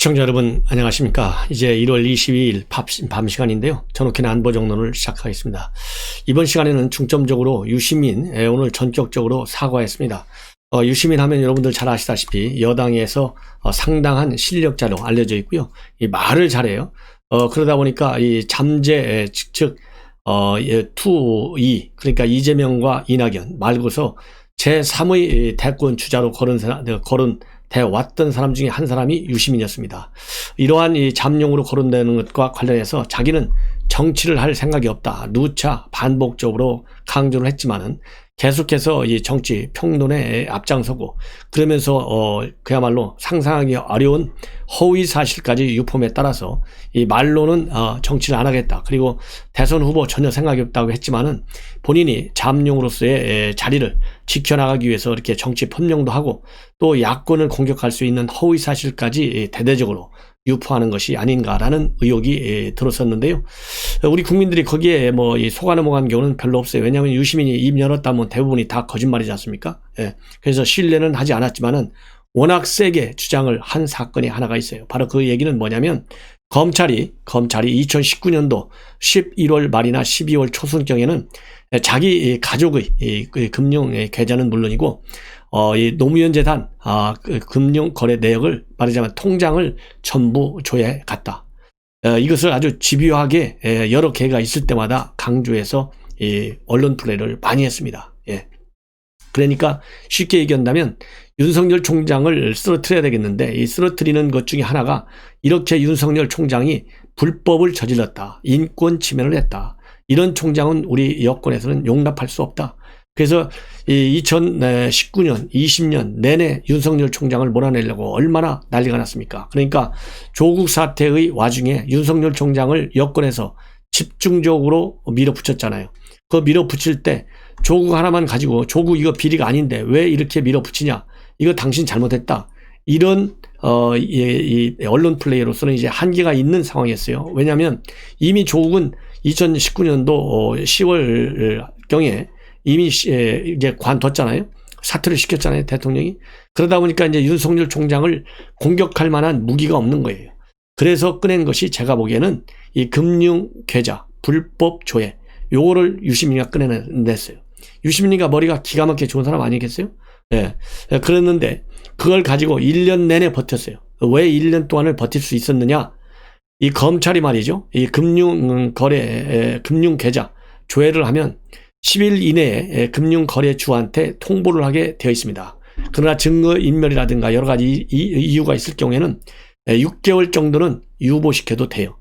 시청자 여러분 안녕하십니까. 이제 1월 22일 밤 시간인데요. 전옥현의 안보정론을 시작하겠습니다. 이번 시간에는 중점적으로 유시민 오늘 전격적으로 사과했습니다. 유시민 하면 여러분들 잘 아시다시피 여당에서 상당한 실력자로 알려져 있고요. 이 말을 잘해요. 그러다 보니까 이 잠재 즉 투2 그러니까 이재명과 이낙연 말고서 제3의 대권 주자로 거론돼왔던 사람 중에 한 사람이 유시민이었습니다. 이러한 이 잠룡으로 거론되는 것과 관련해서 자기는 정치를 할 생각이 없다. 누차 반복적으로 강조를 했지만은 계속해서 이 정치 평론에 앞장서고 그러면서 그야말로 상상하기 어려운 허위 사실까지 유포에 따라서 이 말로는 정치를 안 하겠다. 그리고 대선 후보 전혀 생각이 없다고 했지만은 본인이 잠룡으로서의 자리를 지켜나가기 위해서 이렇게 정치 편명도 하고 또 야권을 공격할 수 있는 허위 사실까지 대대적으로 유포하는 것이 아닌가라는 의혹이 들었었는데요. 우리 국민들이 거기에 속아 넘어간 경우는 별로 없어요. 왜냐하면 유시민이 입 열었다면 대부분이 다 거짓말이지 않습니까? 그래서 신뢰는 하지 않았지만은 워낙 세게 주장을 한 사건이 하나가 있어요. 바로 그 얘기는 뭐냐면 검찰이 2019년도 11월 말이나 12월 초순경에는 자기 가족의 금융 계좌는 물론이고 이 노무현 재단 그 금융 거래 내역을 말하자면 통장을 전부 조회갔다. 이것을 아주 집요하게 여러 개가 있을 때마다 강조해서 이 언론 플레이를 많이 했습니다. 그러니까 쉽게 얘기한다면 윤석열 총장을 쓰러뜨려야 되겠는데 이 쓰러뜨리는 것 중에 하나가 이렇게 윤석열 총장이 불법을 저질렀다. 인권 침해를 했다. 이런 총장은 우리 여권에서는 용납할 수 없다. 그래서 2019년, 20년 내내 윤석열 총장을 몰아내려고 얼마나 난리가 났습니까? 그러니까 조국 사태의 와중에 윤석열 총장을 여권에서 집중적으로 밀어붙였잖아요. 그 밀어붙일 때 조국 하나만 가지고 조국 이거 비리가 아닌데 왜 이렇게 밀어붙이냐? 이거 당신 잘못했다. 이런 이 언론 플레이로서는 이제 한계가 있는 상황이었어요. 왜냐하면 이미 조국은 2019년도 10월경에 이미 이제 관뒀잖아요. 사퇴를 시켰잖아요. 대통령이. 그러다 보니까 이제 윤석열 총장을 공격할 만한 무기가 없는 거예요. 그래서 꺼낸 것이 제가 보기에는 이 금융 계좌 불법 조회 요거를 유시민이가 꺼내냈어요. 유시민이가 머리가 기가 막히게 좋은 사람 아니겠어요? 그랬는데 그걸 가지고 1년 내내 버텼어요. 왜 1년 동안을 버틸 수 있었느냐? 이 검찰이 말이죠. 이 금융 계좌 조회를 하면 10일 이내에 금융거래주한테 통보를 하게 되어 있습니다. 그러나 증거인멸이라든가 여러 가지 이유가 있을 경우에는 6개월 정도는 유보시켜도 돼요.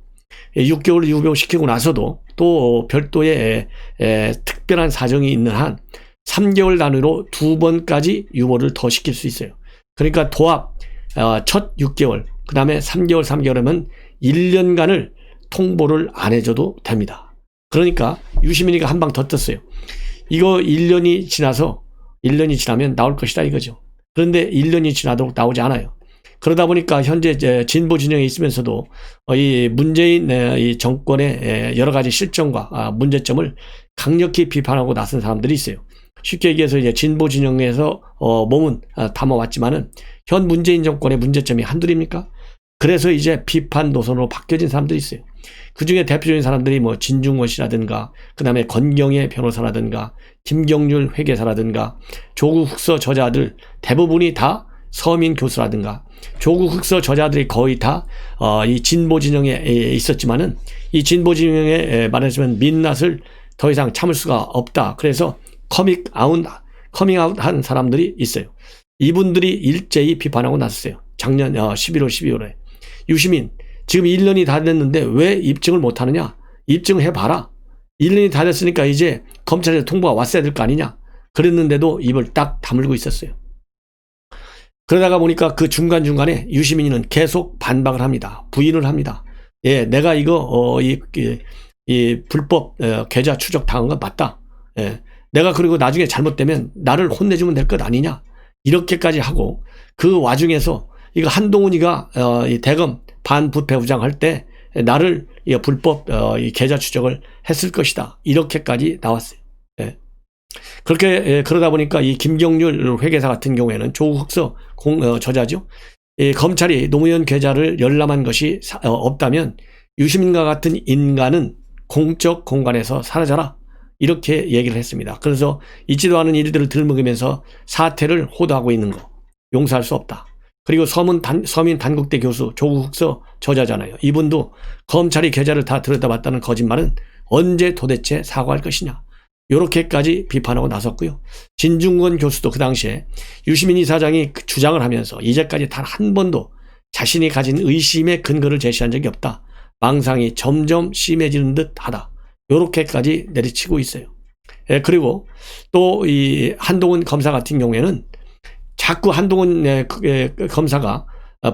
6개월 유보시키고 나서도 또 별도의 특별한 사정이 있는 한 3개월 단위로 2번까지 유보를 더 시킬 수 있어요. 그러니까 도합 첫 6개월, 그 다음에 3개월 하면 1년간을 통보를 안 해줘도 됩니다. 그러니까 유시민이가 한 방 더 떴어요. 이거 1년이 지나면 나올 것이다 이거죠. 그런데 1년이 지나도록 나오지 않아요. 그러다 보니까 현재 진보 진영에 있으면서도 이 문재인 이 정권의 여러 가지 실정과 문제점을 강력히 비판하고 나선 사람들이 있어요. 쉽게 얘기해서 이제 진보 진영에서 몸은 담아왔지만은 현 문재인 정권의 문제점이 한둘입니까? 그래서 이제 비판 노선으로 바뀌어진 사람들이 있어요. 그 중에 대표적인 사람들이 진중권 씨라든가, 그 다음에 권경애 변호사라든가, 김경률 회계사라든가, 조국 흑서 저자들 대부분이 다 서민 교수라든가, 조국 흑서 저자들이 거의 다 이 진보 진영에 있었지만은 이 진보 진영에 말하자면 민낯을 더 이상 참을 수가 없다. 그래서 커밍아웃 한 사람들이 있어요. 이분들이 일제히 비판하고 나섰어요. 작년 11월, 12월에. 유시민, 지금 1년이 다 됐는데 왜 입증을 못하느냐? 입증해봐라. 1년이 다 됐으니까 이제 검찰에서 통보가 왔어야 될 거 아니냐? 그랬는데도 입을 딱 다물고 있었어요. 그러다가 보니까 그 중간중간에 유시민이는 계속 반박을 합니다. 부인을 합니다. 내가 이거 이 불법 계좌 추적 당한 건 맞다. 내가 그리고 나중에 잘못되면 나를 혼내주면 될 것 아니냐? 이렇게까지 하고 그 와중에서 이거 한동훈이가 이 대검 반부패부장 할 때 나를 불법 이 계좌 추적을 했을 것이다. 이렇게까지 나왔어요. 그렇게 그러다 보니까 이 김경률 회계사 같은 경우에는 조국 흑서 저자죠. 검찰이 노무현 계좌를 열람한 것이 없다면 유시민과 같은 인간은 공적 공간에서 사라져라, 이렇게 얘기를 했습니다. 그래서 있지도 않은 일들을 들먹이면서 사퇴를 호도하고 있는 거 용서할 수 없다. 그리고 서민 단국대 교수 조국 흑서 저자잖아요. 이분도 검찰이 계좌를 다 들여다봤다는 거짓말은 언제 도대체 사과할 것이냐, 이렇게까지 비판하고 나섰고요. 진중권 교수도 그 당시에 유시민 이사장이 주장을 하면서 이제까지 단 한 번도 자신이 가진 의심의 근거를 제시한 적이 없다, 망상이 점점 심해지는 듯 하다, 이렇게까지 내리치고 있어요. 그리고 또 이 한동훈 검사 같은 경우에는 자꾸 한동훈 검사가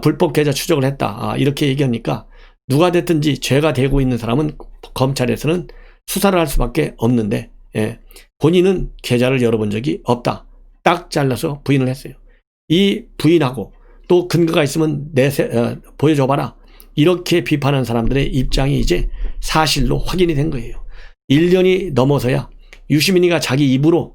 불법 계좌 추적을 했다, 이렇게 얘기하니까 누가 됐든지 죄가 되고 있는 사람은 검찰에서는 수사를 할 수밖에 없는데 본인은 계좌를 열어본 적이 없다, 딱 잘라서 부인을 했어요. 이 부인하고 또 근거가 있으면 보여줘봐라, 이렇게 비판한 사람들의 입장이 이제 사실로 확인이 된 거예요. 1년이 넘어서야 유시민이가 자기 입으로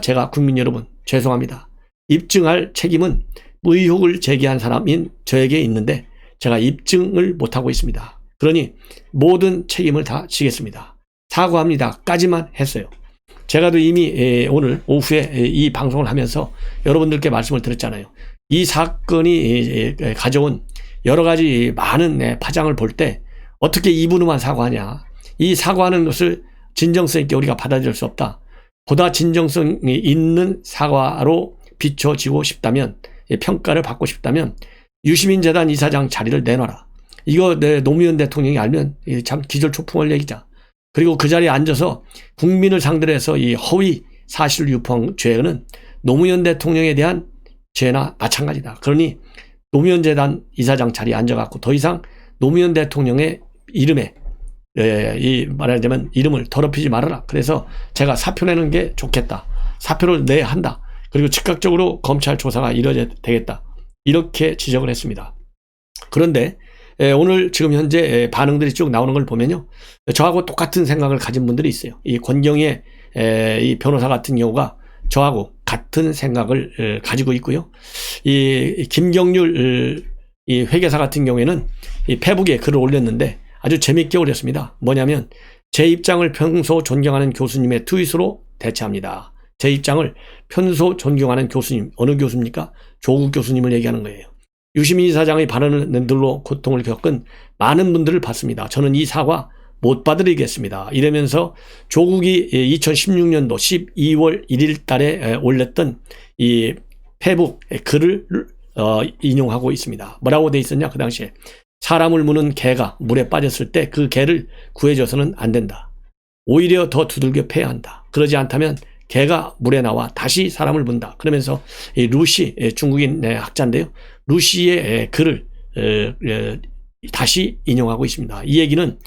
제가 국민 여러분 죄송합니다, 입증할 책임은 의혹을 제기한 사람인 저에게 있는데 제가 입증을 못하고 있습니다. 그러니 모든 책임을 다 지겠습니다, 사과합니다 까지만 했어요. 제가 또 이미 오늘 오후에 이 방송을 하면서 여러분들께 말씀을 드렸잖아요. 이 사건이 가져온 여러 가지 많은 파장을 볼 때 어떻게 이분으로만 사과하냐, 이 사과하는 것을 진정성 있게 우리가 받아들일 수 없다, 보다 진정성이 있는 사과로 비춰지고 싶다면, 평가를 받고 싶다면 유시민 재단 이사장 자리를 내놔라. 이거 노무현 대통령이 알면 참 기절초풍할 얘기자. 그리고 그 자리에 앉아서 국민을 상대로 해서 이 허위 사실 유포한 죄는 노무현 대통령에 대한 죄나 마찬가지다. 그러니 노무현 재단 이사장 자리에 앉아갖고 더 이상 노무현 대통령의 이름에 말하자면 이름을 더럽히지 말아라. 그래서 제가 사표 내는 게 좋겠다, 사표를 내야 한다, 그리고 즉각적으로 검찰 조사가 이루어져야 되겠다, 이렇게 지적을 했습니다. 그런데 오늘 지금 현재 반응들이 쭉 나오는 걸 보면요, 저하고 똑같은 생각을 가진 분들이 있어요. 이 권경의 이 변호사 같은 경우가 저하고 같은 생각을 가지고 있고요. 이 김경률 이 회계사 같은 경우에는 이 페북에 글을 올렸는데 아주 재밌게 올렸습니다. 뭐냐면 제 입장을 평소 존경하는 교수님의 트윗으로 대체합니다. 제 입장을 평소 존경하는 교수님, 어느 교수입니까? 조국 교수님을 얘기하는 거예요. 유시민 이사장의 발언들로 고통을 겪은 많은 분들을 봤습니다. 저는 이 사과 못 받아들이겠습니다. 이러면서 조국이 2016년도 12월 1일 달에 올렸던 이 페북 글을 인용하고 있습니다. 뭐라고 돼 있었냐? 그 당시에 사람을 무는 개가 물에 빠졌을 때 그 개를 구해줘서는 안 된다, 오히려 더 두들겨 패야 한다, 그러지 않다면 개가 물에 나와 다시 사람을 문다. 그러면서 이 루시, 중국인 학자인데요, 루시의 글을 다시 인용하고 있습니다. 이 얘기는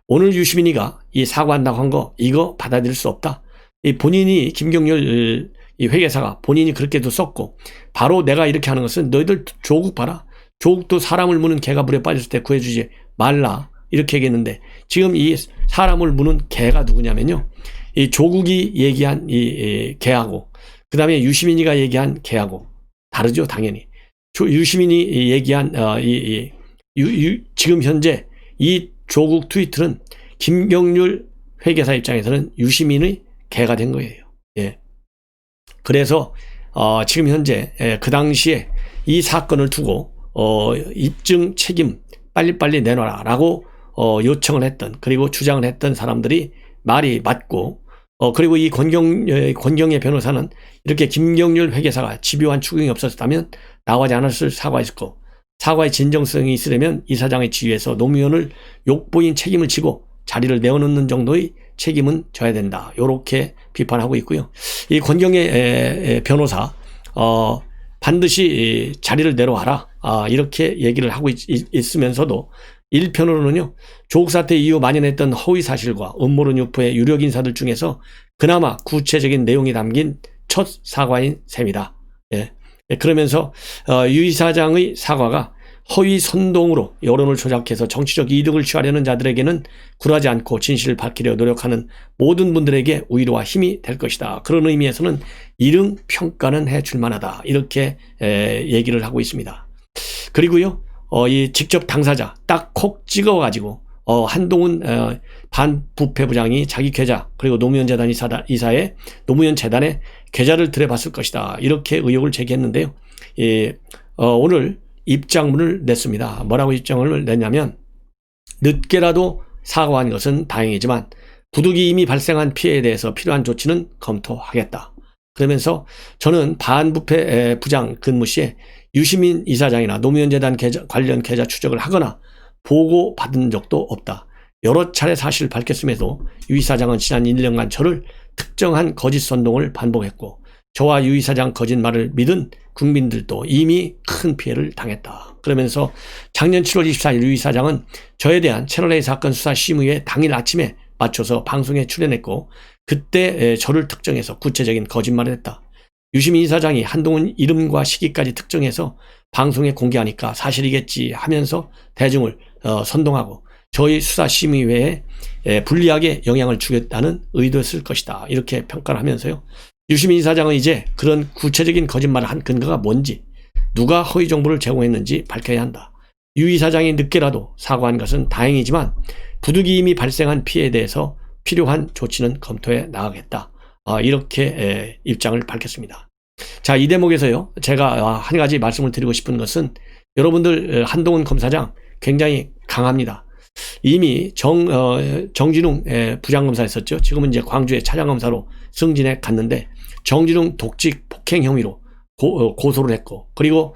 오늘 유시민이가 이 사과한다고 한 거 이거 받아들일 수 없다. 이 본인이 김경률 이 회계사가 본인이 그렇게도 썼고 바로 내가 이렇게 하는 것은 너희들 조국 봐라, 조국도 사람을 무는 개가 물에 빠졌을 때 구해주지 말라, 이렇게 얘기했는데 지금 이 사람을 무는 개가 누구냐면요, 이 조국이 얘기한 이 개하고 그 다음에 유시민이가 얘기한 개하고 다르죠, 당연히. 유시민이 얘기한 지금 현재 이 조국 트위터는 김경률 회계사 입장에서는 유시민의 개가 된 거예요. 예. 그래서 지금 현재 그 당시에 이 사건을 두고 입증 책임 빨리빨리 내놔라 라고 요청을 했던, 그리고 주장을 했던 사람들이 말이 맞고, 그리고 이 권경의 변호사는 이렇게 김경률 회계사가 집요한 추궁이 없었다면 나오지 않았을 사과했을 거, 사과의 진정성이 있으려면 이사장의 지위에서 노무현을 욕보인 책임을 지고 자리를 내어놓는 정도의 책임은 져야 된다, 이렇게 비판하고 있고요. 이 권경의 변호사 반드시 자리를 내려와라, 이렇게 얘기를 하고 있으면서도 일편으로는요, 조국 사태 이후 만연했던 허위 사실과 음모론 유포의 유력 인사들 중에서 그나마 구체적인 내용이 담긴 첫 사과인 셈이다. 예. 그러면서 유 이사장의 사과가 허위 선동으로 여론을 조작해서 정치적 이득을 취하려는 자들에게는 굴하지 않고 진실을 밝히려 노력하는 모든 분들에게 위로와 힘이 될 것이다. 그런 의미에서는 이릉 평가는 해줄 만하다, 이렇게 얘기를 하고 있습니다. 그리고요, 이 직접 당사자 딱 콕 찍어가지고 한동훈 반부패 부장이 자기 계좌 그리고 노무현재단 이사의 노무현재단의 계좌를 들여봤을 것이다. 이렇게 의혹을 제기했는데요. 오늘 입장문을 냈습니다. 뭐라고 입장을 냈냐면, 늦게라도 사과한 것은 다행이지만 부득이 이미 발생한 피해에 대해서 필요한 조치는 검토하겠다. 그러면서 저는 반부패 부장 근무 시에 유시민 이사장이나 노무현재단 관련 계좌 추적을 하거나 보고받은 적도 없다. 여러 차례 사실을 밝혔음에도 유 이사장은 지난 1년간 저를 특정한 거짓 선동을 반복했고, 저와 유 이사장 거짓말을 믿은 국민들도 이미 큰 피해를 당했다. 그러면서 작년 7월 24일 유 이사장은 저에 대한 채널A 사건 수사 심의회 당일 아침에 맞춰서 방송에 출연했고, 그때 저를 특정해서 구체적인 거짓말을 했다. 유시민 이사장이 한동훈 이름과 시기까지 특정해서 방송에 공개하니까 사실이겠지 하면서 대중을 선동하고 저희 수사심의회에 불리하게 영향을 주겠다는 의도였을 것이다. 이렇게 평가를 하면서요, 유시민 이사장은 이제 그런 구체적인 거짓말을 한 근거가 뭔지, 누가 허위 정보를 제공했는지 밝혀야 한다. 유 이사장이 늦게라도 사과한 것은 다행이지만 부득이 이미 발생한 피해에 대해서 필요한 조치는 검토해 나가겠다. 이렇게 입장을 밝혔습니다. 자, 이 대목에서요, 제가 한 가지 말씀을 드리고 싶은 것은, 여러분들 한동훈 검사장 굉장히 강합니다. 이미 정진웅 부장검사였었죠. 지금은 이제 광주의 차장검사로 승진해 갔는데, 정진웅 독직 폭행 혐의로 고소를 했고, 그리고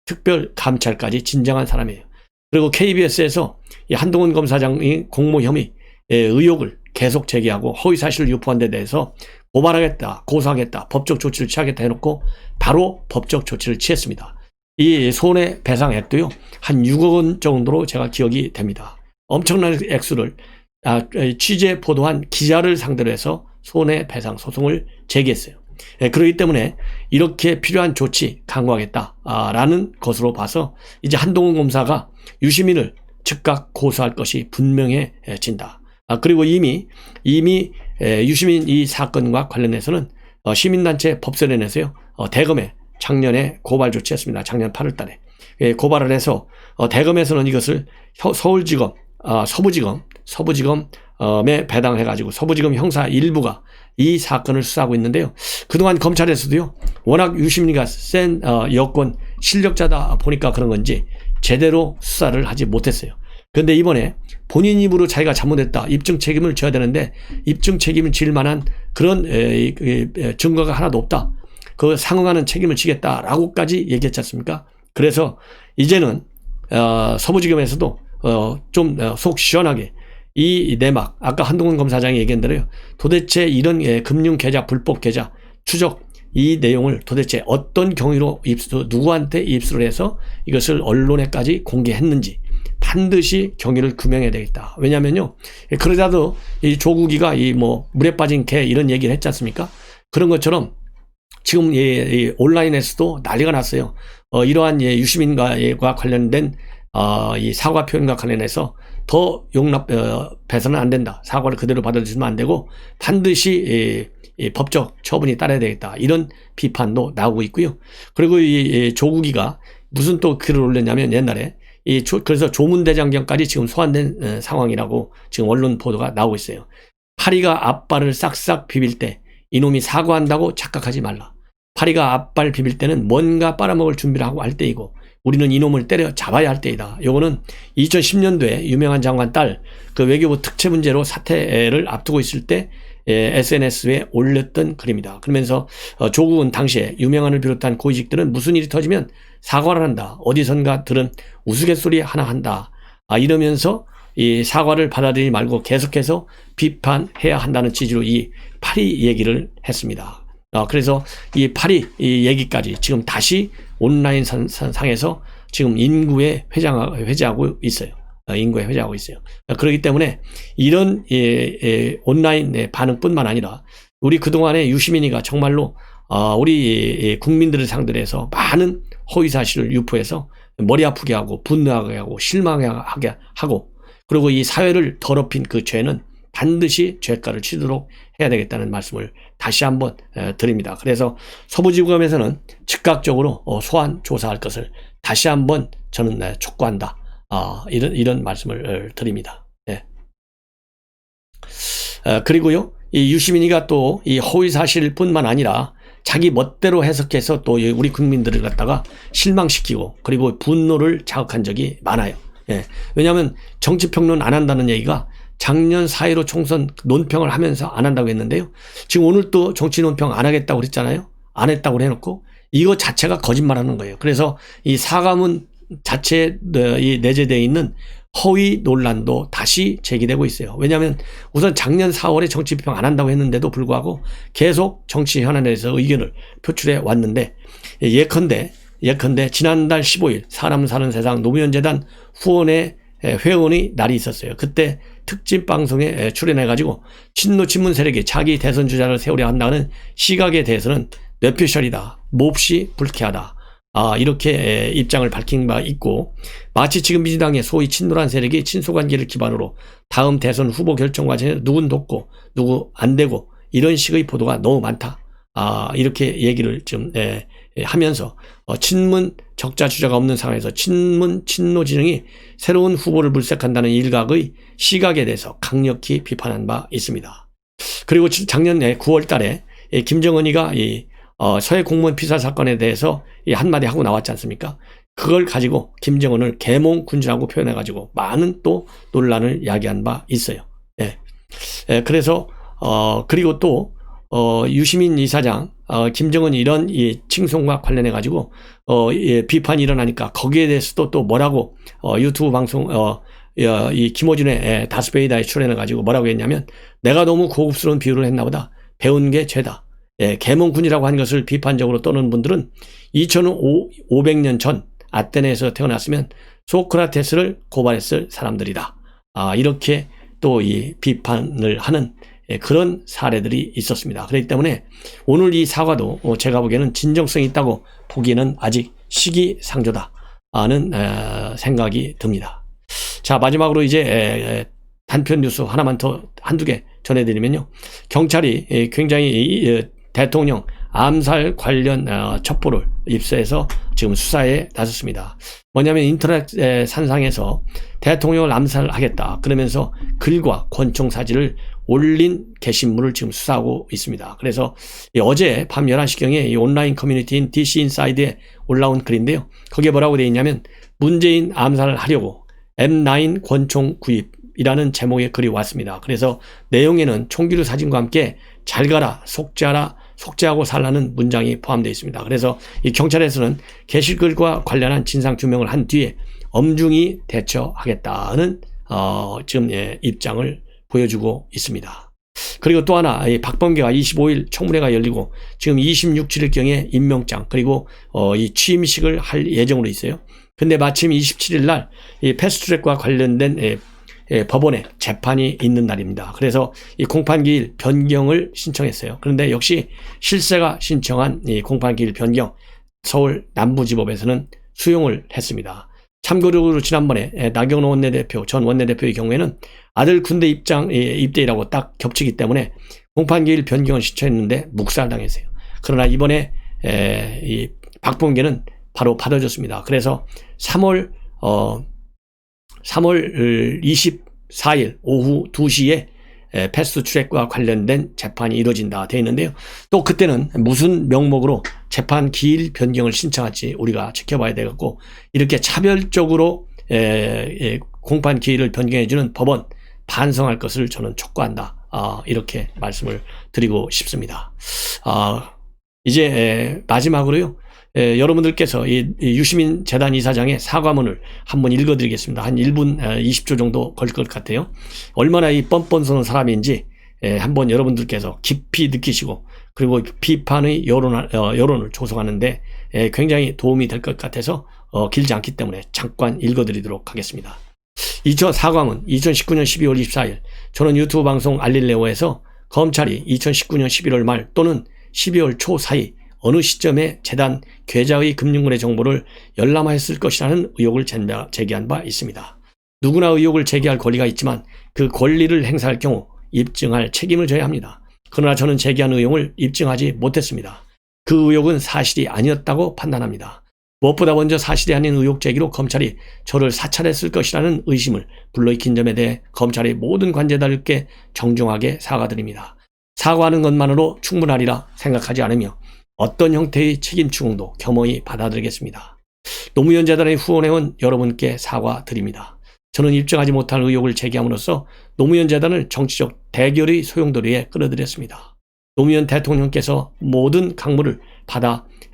특별감찰까지 진정한 사람이에요. 그리고 KBS에서 이 한동훈 검사장이 공모 혐의 의혹을 계속 제기하고 허위사실을 유포한 데 대해서 고발하겠다, 고소하겠다, 법적 조치를 취하겠다 해놓고 바로 법적 조치를 취했습니다. 이 손해배상액도요, 한 6억 원 정도로 제가 기억이 됩니다. 엄청난 액수를 취재 보도한 기자를 상대로 해서 손해배상 소송을 제기했어요. 그렇기 때문에 이렇게 필요한 조치 강구하겠다라는 것으로 봐서 이제 한동훈 검사가 유시민을 즉각 고소할 것이 분명해진다. 그리고 이미 유시민 이 사건과 관련해서는 시민단체 법사위원회에서요, 대검에 작년에 고발 조치했습니다. 작년 8월 달에 고발을 해서 대검에서는 이것을 서울지검, 서부지검에 배당해가지고 서부지검 형사 일부가 이 사건을 수사하고 있는데요. 그동안 검찰에서도요, 워낙 유시민이가 센 여권 실력자다 보니까 그런 건지 제대로 수사를 하지 못했어요. 그런데 이번에 본인 입으로 자기가 잘못했다, 입증 책임을 져야 되는데 입증 책임을 질 만한 그런 증거가 하나도 없다, 그 상응하는 책임을 지겠다라고까지 얘기했지 않습니까? 그래서 이제는 서부지검에서도 좀 속 시원하게 이 내막, 아까 한동훈 검사장이 얘기한 대로요, 도대체 이런 금융계좌, 불법계좌 추적, 이 내용을 도대체 어떤 경위로 누구한테 입수를 해서 이것을 언론에까지 공개했는지 반드시 경위를 규명해야 되겠다. 왜냐면요, 그러다도 이 조국이가 물에 빠진 개 이런 얘기를 했지 않습니까? 그런 것처럼 지금 이 온라인에서도 난리가 났어요. 이러한 유시민과 관련된 이 사과 표현과 관련해서 더 용납해서는 안 된다. 사과를 그대로 받아들이면 안 되고 반드시 이 법적 처분이 따라야 되겠다. 이런 비판도 나오고 있고요. 그리고 이 조국이가 무슨 또 글을 올렸냐면, 옛날에 그래서 조문대장경까지 지금 소환된 상황이라고 지금 언론 보도가 나오고 있어요. 파리가 앞발을 싹싹 비빌 때 이놈이 사과한다고 착각하지 말라. 파리가 앞발 비빌 때는 뭔가 빨아먹을 준비를 하고 할 때이고, 우리는 이놈을 때려 잡아야 할 때이다. 요거는 2010년도에 유명한 장관 딸 그 외교부 특채 문제로 사퇴를 앞두고 있을 때 SNS에 올렸던 글입니다. 그러면서 조국은 당시에 유명한을 비롯한 고위직들은 무슨 일이 터지면 사과를 한다, 어디선가 들은 우스갯소리 하나 한다, 이러면서 이 사과를 받아들이지 말고 계속해서 비판해야 한다는 취지로 이 파리 얘기를 했습니다. 그래서 이 파리 이 얘기까지 지금 다시 온라인 상에서 지금 인구에 회자하고 있어요. 인구에 회자하고 있어요. 그렇기 때문에 이런 온라인 반응뿐만 아니라 우리 그동안에 유시민이가 정말로 우리 국민들을 상대로 해서 많은 허위 사실을 유포해서 머리 아프게 하고 분노하게 하고 실망하게 하고, 그리고 이 사회를 더럽힌 그 죄는 반드시 죄가를 치도록 해야 되겠다는 말씀을 다시 한번 드립니다. 그래서 서부지검에서는 즉각적으로 소환 조사할 것을 다시 한번 저는 촉구한다. 이런 말씀을 드립니다. 네. 그리고요, 이 유시민이가 또 이 허위 사실뿐만 아니라 자기 멋대로 해석해서 또 우리 국민들을 갖다가 실망시키고 그리고 분노를 자극한 적이 많아요. 예. 왜냐하면 정치평론 안 한다는 얘기가 작년 4.15 총선 논평을 하면서 안 한다고 했는데요. 지금 오늘 또 정치 논평 안 하겠다고 그랬잖아요. 안 했다고 해놓고 이거 자체가 거짓말하는 거예요. 그래서 이 사과문 자체에 내재되어 있는 허위 논란도 다시 제기되고 있어요. 왜냐하면 우선 작년 4월에 정치 비평 안 한다고 했는데도 불구하고 계속 정치 현안에서 의견을 표출해 왔는데 예컨대 지난달 15일 사람 사는 세상 노무현재단 후원의 회원의 날이 있었어요. 그때 특집 방송에 출연해가지고 친노 친문 세력이 자기 대선 주자를 세우려 한다는 시각에 대해서는 뇌피셜이다, 몹시 불쾌하다. 이렇게 입장을 밝힌 바 있고, 마치 지금 민주당의 소위 친노란 세력이 친소관계를 기반으로 다음 대선 후보 결정 과정에 누군 돕고 누구 안 되고 이런 식의 보도가 너무 많다. 이렇게 얘기를 좀 하면서 친문 적자 주자가 없는 상황에서 친문 친노 진영이 새로운 후보를 물색한다는 일각의 시각에 대해서 강력히 비판한 바 있습니다. 그리고 작년에 9월 달에 김정은이가 서해 공무원 피살 사건에 대해서 한마디 하고 나왔지 않습니까? 그걸 가지고 김정은을 계몽군주라고 표현해가지고 많은 또 논란을 야기한 바 있어요. 그래서 그리고 또 유시민 이사장, 김정은 이런 이 칭송과 관련해가지고 비판이 일어나니까 거기에 대해서도 또 뭐라고 유튜브 방송 이 김어준의 다스베이다에 출연해가지고 뭐라고 했냐면, 내가 너무 고급스러운 비유를 했나 보다. 배운 게 죄다. 계몽군이라고 한 것을 비판적으로 떠는 분들은 2500년 전 아테네에서 태어났으면 소크라테스를 고발했을 사람들이다. 이렇게 또 이 비판을 하는 그런 사례들이 있었습니다. 그렇기 때문에 오늘 이 사과도 제가 보기에는 진정성이 있다고 보기에는 아직 시기상조다는 생각이 듭니다. 자, 마지막으로 이제 단편 뉴스 하나만 더 한두 개 전해드리면요. 경찰이 굉장히 대통령 암살 관련 첩보를 입수해서 지금 수사에 나섰습니다. 뭐냐면 인터넷 산상에서 대통령을 암살하겠다 그러면서 글과 권총 사진을 올린 게시물을 지금 수사하고 있습니다. 그래서 어제 밤 11시경에 이 온라인 커뮤니티인 DC 인사이드에 올라온 글인데요. 거기에 뭐라고 되어 있냐면, 문재인 암살을 하려고 M9 권총 구입이라는 제목의 글이 왔습니다. 그래서 내용에는 총기류 사진과 함께 잘 가라, 속죄하고 살라는 문장이 포함되어 있습니다. 그래서 이 경찰에서는 게시글과 관련한 진상 규명을 한 뒤에 엄중히 대처하겠다는 지금 입장을 보여주고 있습니다. 그리고 또 하나, 박범계가 25일 청문회가 열리고 지금 26, 7일경에 임명장 그리고 이 취임식을 할 예정으로 있어요. 근데 마침 27일 날 이 패스트트랙과 관련된 법원에 재판이 있는 날입니다. 그래서 이 공판기일 변경을 신청했어요. 그런데 역시 실세가 신청한 이 공판기일 변경 서울 남부지법에서는 수용을 했습니다. 참고로 지난번에 나경원 원내대표, 전 원내대표의 경우에는 아들 군대 입대이라고 딱 겹치기 때문에 공판기일 변경을 신청했는데 묵살당했어요. 그러나 이번에 이 박범계는 바로 받아줬습니다. 그래서 3월 24일 오후 2시에 패스트 트랙과 관련된 재판이 이루어진다 되어 있는데요. 또 그때는 무슨 명목으로 재판 기일 변경을 신청할지 우리가 지켜봐야 되겠고, 이렇게 차별적으로 공판 기일을 변경해주는 법원 반성할 것을 저는 촉구한다. 이렇게 말씀을 드리고 싶습니다. 이제 마지막으로요. 여러분들께서 이 유시민 재단 이사장의 사과문을 한번 읽어드리겠습니다. 한 1분 20초 정도 걸릴 것 같아요. 얼마나 이 뻔뻔스러운 사람인지 한번 여러분들께서 깊이 느끼시고, 그리고 비판의 여론을 조성하는데 굉장히 도움이 될 것 같아서 길지 않기 때문에 잠깐 읽어드리도록 하겠습니다. 사과문 2019년 12월 24일 저는 유튜브 방송 알릴레오에서 검찰이 2019년 11월 말 또는 12월 초 사이 어느 시점에 재단 계좌의 금융거래 정보를 열람하였을 것이라는 의혹을 제기한 바 있습니다. 누구나 의혹을 제기할 권리가 있지만 그 권리를 행사할 경우 입증할 책임을 져야 합니다. 그러나 저는 제기한 의혹을 입증하지 못했습니다. 그 의혹은 사실이 아니었다고 판단합니다. 무엇보다 먼저 사실이 아닌 의혹 제기로 검찰이 저를 사찰했을 것이라는 의심을 불러일으킨 점에 대해 검찰의 모든 관계자들께 정중하게 사과드립니다. 사과하는 것만으로 충분하리라 생각하지 않으며 어떤 형태의 책임 추궁도 겸허히 받아들이겠습니다. 노무현 재단에 후원해온 여러분께 사과드립니다. 저는 입증하지 못할 의혹을 제기함으로써 노무현 재단을 정치적 대결의 소용돌이에 끌어들였습니다. 노무현 대통령께서 모든 강물을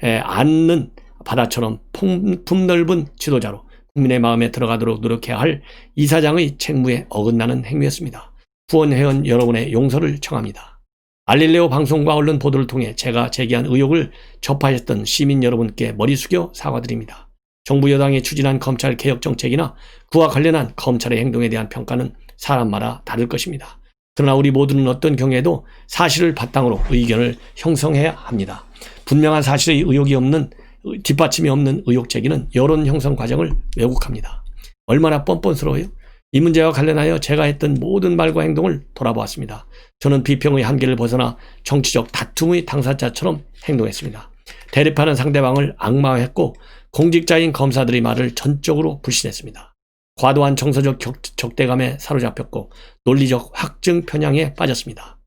안는 바다처럼 품넓은 지도자로 국민의 마음에 들어가도록 노력해야 할 이사장의 책무에 어긋나는 행위였습니다. 후원회원 여러분의 용서를 청합니다. 알릴레오 방송과 언론 보도를 통해 제가 제기한 의혹을 접하셨던 시민 여러분께 머리 숙여 사과드립니다. 정부 여당이 추진한 검찰 개혁 정책이나 그와 관련한 검찰의 행동에 대한 평가는 사람마다 다를 것입니다. 그러나 우리 모두는 어떤 경우에도 사실을 바탕으로 의견을 형성해야 합니다. 분명한 사실의 의혹이 없는 뒷받침이 없는 의혹 제기는 여론 형성 과정을 왜곡합니다. 얼마나 뻔뻔스러워요? 이 문제와 관련하여 제가 했던 모든 말과 행동을 돌아보았습니다. 저는 비평의 한계를 벗어나 정치적 다툼의 당사자처럼 행동했습니다. 대립하는 상대방을 악마화했고 공직자인 검사들의 말을 전적으로 불신했습니다. 과도한 정서적 적대감에 사로잡혔고 논리적 확증 편향에 빠졌습니다.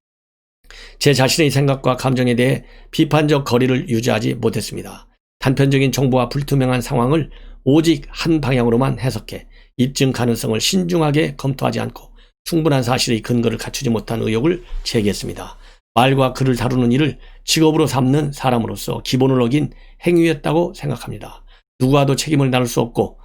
제 자신의 생각과 감정에 대해 비판적 거리를 유지하지 못했습니다. 단편적인 정보와 불투명한 상황을 오직 한 방향으로만 해석해 입증 가능성을 신중하게 검토하지 않고 충분한 사실의 근거를 갖추지 못한 의혹을 제기했습니다. 말과 글을 다루는 일을 직업으로 삼는 사람으로서 기본을 어긴 행위였다고 생각합니다. 누구와도 책임을 나눌 수 없고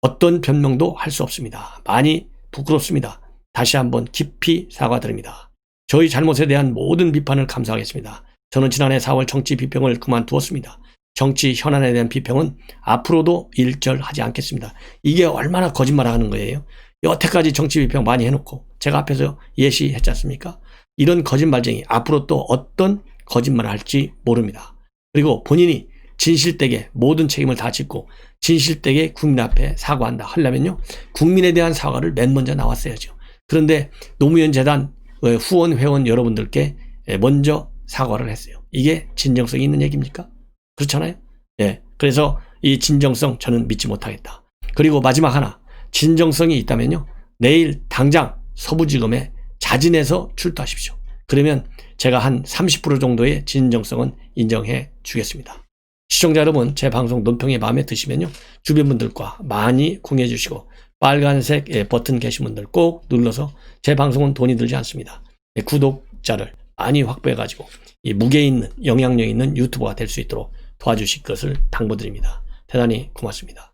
어떤 변명도 할 수 없습니다. 많이 부끄럽습니다. 다시 한번 깊이 사과드립니다. 저희 잘못에 대한 모든 비판을 감사하겠습니다. 저는 지난해 4월 정치 비평을 그만두었습니다. 정치 현안에 대한 비평은 앞으로도 일절하지 않겠습니다. 이게 얼마나 거짓말하는 거예요. 여태까지 정치 비평 많이 해놓고 제가 앞에서 예시했지 않습니까? 이런 거짓말쟁이 앞으로 또 어떤 거짓말을 할지 모릅니다. 그리고 본인이 진실되게 모든 책임을 다 짓고 진실되게 국민 앞에 사과한다 하려면요, 국민에 대한 사과를 맨 먼저 나왔어야죠. 그런데 노무현 재단 후원 회원 여러분들께 먼저 사과를 했어요. 이게 진정성이 있는 얘기입니까? 그렇잖아요. 예. 그래서 이 진정성 저는 믿지 못하겠다. 그리고 마지막 하나, 진정성이 있다면요, 내일 당장 서부지검에 자진해서 출두하십시오. 그러면 제가 한 30% 정도의 진정성은 인정해 주겠습니다. 시청자 여러분, 제 방송 논평이 마음에 드시면요, 주변 분들과 많이 공유해 주시고 빨간색 버튼 계신 분들 꼭 눌러서, 제 방송은 돈이 들지 않습니다. 구독자를 많이 확보해 가지고 이 무게 있는 영향력 있는 유튜버가 될 수 있도록 도와주실 것을 당부드립니다. 대단히 고맙습니다.